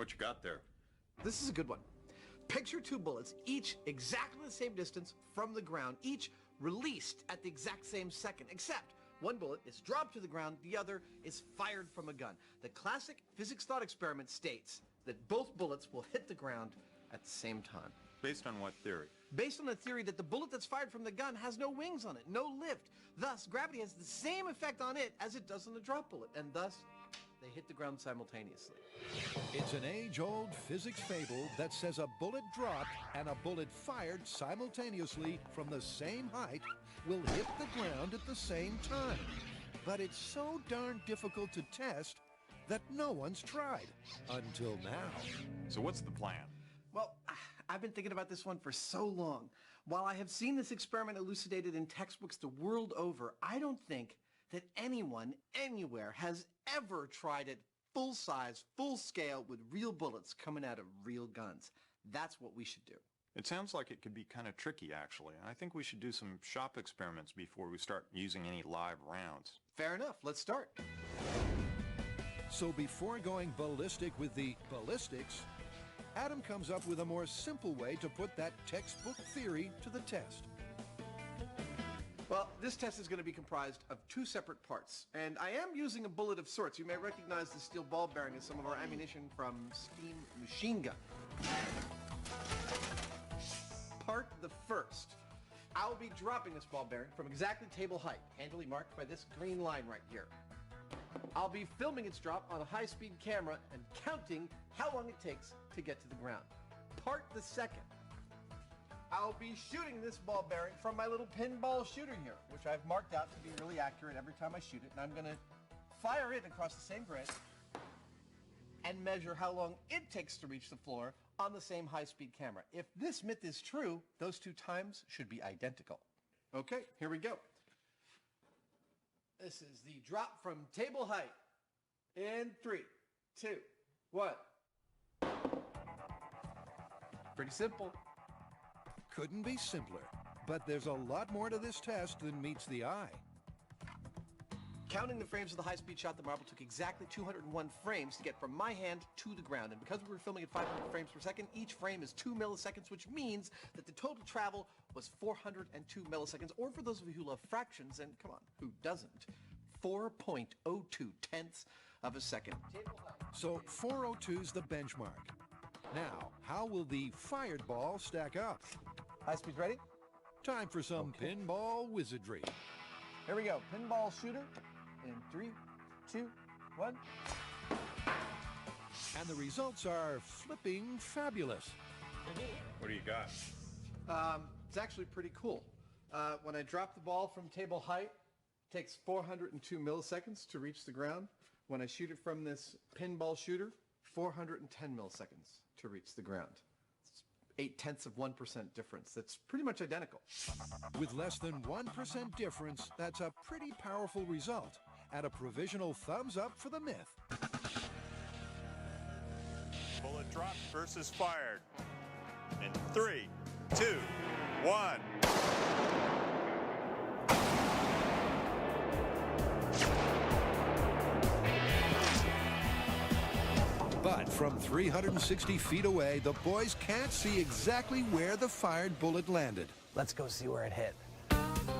What you got there? This is a good one. Picture two bullets, each exactly the same distance from the ground, each released at the exact same second, except one bullet is dropped to the ground, the other is fired from a gun. The classic physics thought experiment states that both bullets will hit the ground at the same time. Based on what theory? Based on the theory that the bullet that's fired from the gun has no wings on it, no lift. Thus, gravity has the same effect on it as it does on the drop bullet, and thus, they hit the ground simultaneously. It's an age-old physics fable that says a bullet dropped and a bullet fired simultaneously from the same height will hit the ground at the same time. But it's so darn difficult to test that no one's tried until now. So what's the plan? Well, I've been thinking about this one for so long. While I have seen this experiment elucidated in textbooks the world over, I don't think that anyone, anywhere, has ever tried it full size, full scale, with real bullets coming out of real guns. That's what we should do. It sounds like it could be kind of tricky, actually. I think we should do some shop experiments before we start using any live rounds. Fair enough, let's start. So before going ballistic with the ballistics, Adam comes up with a more simple way to put that textbook theory to the test. Well, this test is going to be comprised of two separate parts, and I am using a bullet of sorts. You may recognize the steel ball bearing as some of our ammunition from Steam Machine Gun. Part the first. I'll be dropping this ball bearing from exactly table height, handily marked by this green line right here. I'll be filming its drop on a high-speed camera and counting how long it takes to get to the ground. Part the second. I'll be shooting this ball bearing from my little pinball shooter here, which I've marked out to be really accurate every time I shoot it, and I'm going to fire it across the same grid and measure how long it takes to reach the floor on the same high-speed camera. If this myth is true, those two times should be identical. Okay, here we go. This is the drop from table height. In 3, 2, 1. Pretty simple. Couldn't be simpler, but there's a lot more to this test than meets the eye. Counting the frames of the high-speed shot, the marble took exactly 201 frames to get from my hand to the ground. And because we were filming at 500 frames per second, each frame is 2 milliseconds, which means that the total travel was 402 milliseconds. Or for those of you who love fractions, and come on, who doesn't? 4.02 tenths of a second. So 402's the benchmark. Now, how will the fired ball stack up? High speed ready? Time for some pinball wizardry. Here we go. Pinball shooter in 3, 2, 1. And the results are flipping fabulous. What do you got? It's actually pretty cool. When I drop the ball from table height, it takes 402 milliseconds to reach the ground. When I shoot it from this pinball shooter, 410 milliseconds to reach the ground. It's 0.8% difference. That's pretty much identical. With less than 1% difference, that's a pretty powerful result, and a provisional thumbs up for the myth. Bullet dropped versus fired. In 3, 2, 1. But from 360 feet away, the boys can't see exactly where the fired bullet landed. Let's go see where it hit.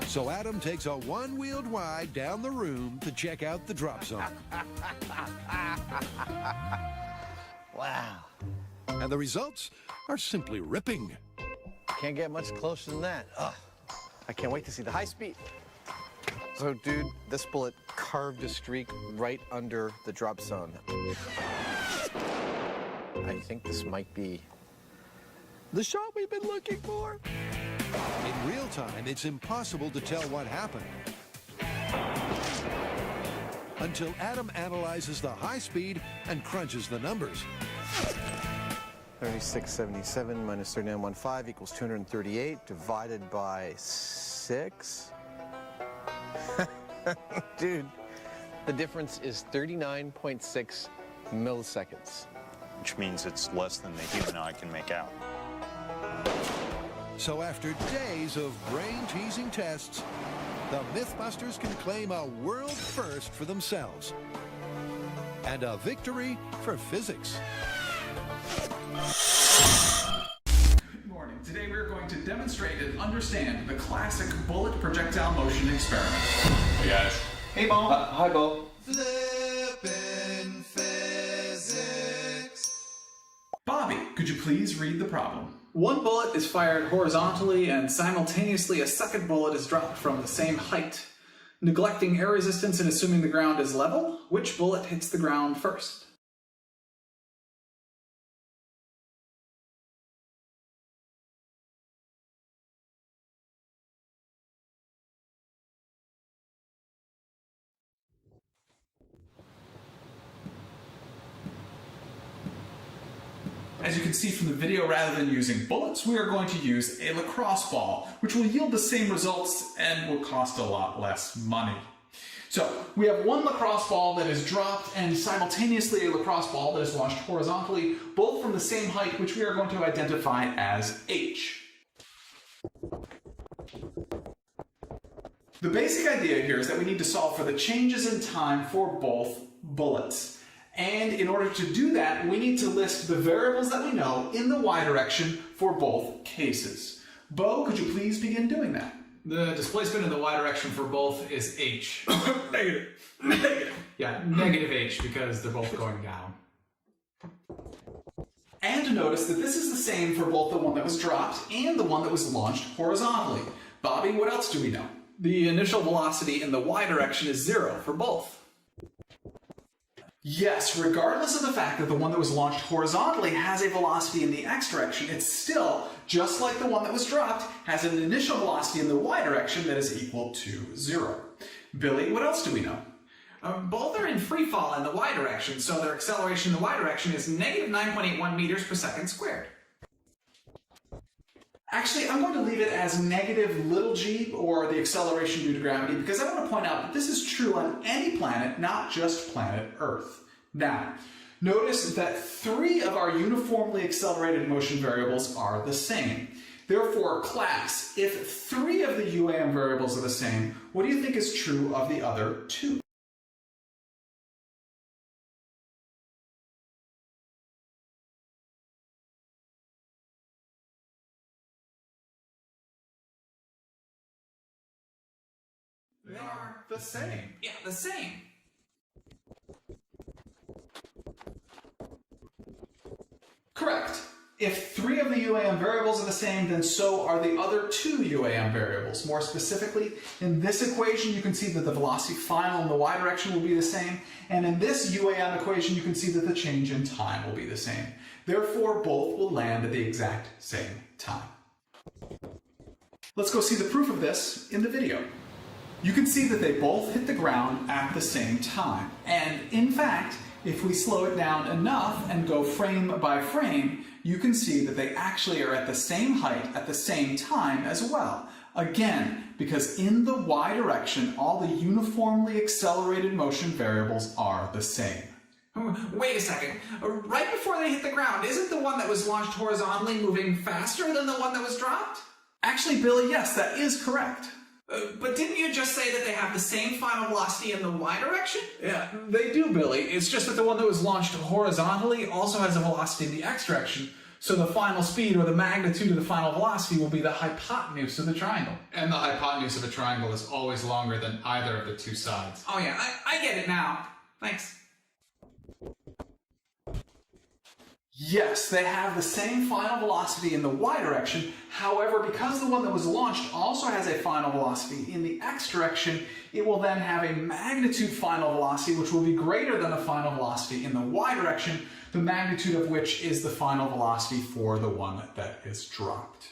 So Adam takes a one-wheeled ride down the room to check out the drop zone. Wow. And the results are simply ripping. Can't get much closer than that. Ugh. I can't wait to see the high speed. So, dude, this bullet carved a streak right under the drop zone. I think this might be the shot we've been looking for. In real time, it's impossible to tell what happened. Until Adam analyzes the high speed and crunches the numbers. 3677 minus 3915 equals 238 divided by 6. Dude, the difference is 39.6 milliseconds. Which means it's less than the human eye can make out. So after days of brain-teasing tests, the Mythbusters can claim a world first for themselves. And a victory for physics. Good morning. Today we're going to demonstrate and understand the classic bullet projectile motion experiment. Hey guys. Hey, Bo. Hi, Bo. Flippin' physics. Bobby, could you please read the problem? One bullet is fired horizontally and simultaneously a second bullet is dropped from the same height. Neglecting air resistance and assuming the ground is level, which bullet hits the ground first? As you can see from the video, rather than using bullets, we are going to use a lacrosse ball, which will yield the same results and will cost a lot less money. So, we have one lacrosse ball that is dropped and simultaneously a lacrosse ball that is launched horizontally, both from the same height, which we are going to identify as h. The basic idea here is that we need to solve for the changes in time for both bullets. And in order to do that, we need to list the variables that we know in the y direction for both cases. Bo, could you please begin doing that? The displacement in the y direction for both is h. Negative. Yeah, negative h, because they're both going down. And notice that this is the same for both the one that was dropped and the one that was launched horizontally. Bobby, what else do we know? The initial velocity in the y direction is 0 for both. Yes, regardless of the fact that the one that was launched horizontally has a velocity in the x direction, it's still, just like the one that was dropped, has an initial velocity in the y direction that is equal to 0. Billy, what else do we know? Both are in free fall in the y direction, so their acceleration in the y direction is negative 9.81 meters per second squared. Actually, I'm going to leave it as negative little g, or the acceleration due to gravity, because I want to point out that this is true on any planet, not just planet Earth. Now, notice that 3 of our uniformly accelerated motion variables are the same. Therefore, class, if 3 of the UAM variables are the same, what do you think is true of the other 2? They are the same. Yeah, the same. Correct. If 3 of the UAM variables are the same, then so are the other 2 UAM variables. More specifically, in this equation, you can see that the velocity final in the y direction will be the same, and in this UAM equation, you can see that the change in time will be the same. Therefore, both will land at the exact same time. Let's go see the proof of this in the video. You can see that they both hit the ground at the same time. And in fact, if we slow it down enough and go frame by frame, you can see that they actually are at the same height at the same time as well. Again, because in the y direction, all the uniformly accelerated motion variables are the same. Wait a second. Right before they hit the ground, isn't the one that was launched horizontally moving faster than the one that was dropped? Actually, Billy, yes, that is correct. But didn't you just say that they have the same final velocity in the y direction? Yeah, they do, Billy. It's just that the one that was launched horizontally also has a velocity in the x direction, so the final speed, or the magnitude of the final velocity, will be the hypotenuse of the triangle. And the hypotenuse of a triangle is always longer than either of the 2 sides. Oh yeah, I get it now. Thanks. Yes, they have the same final velocity in the y direction. However, because the one that was launched also has a final velocity in the x direction, it will then have a magnitude final velocity which will be greater than the final velocity in the y direction, the magnitude of which is the final velocity for the one that is dropped.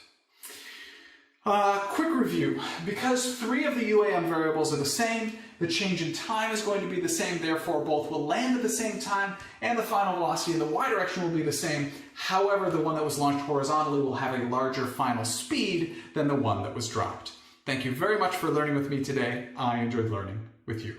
Quick review. Because 3 of the UAM variables are the same, the change in time is going to be the same, therefore both will land at the same time, and the final velocity in the y direction will be the same. However, the one that was launched horizontally will have a larger final speed than the one that was dropped. Thank you very much for learning with me today. I enjoyed learning with you.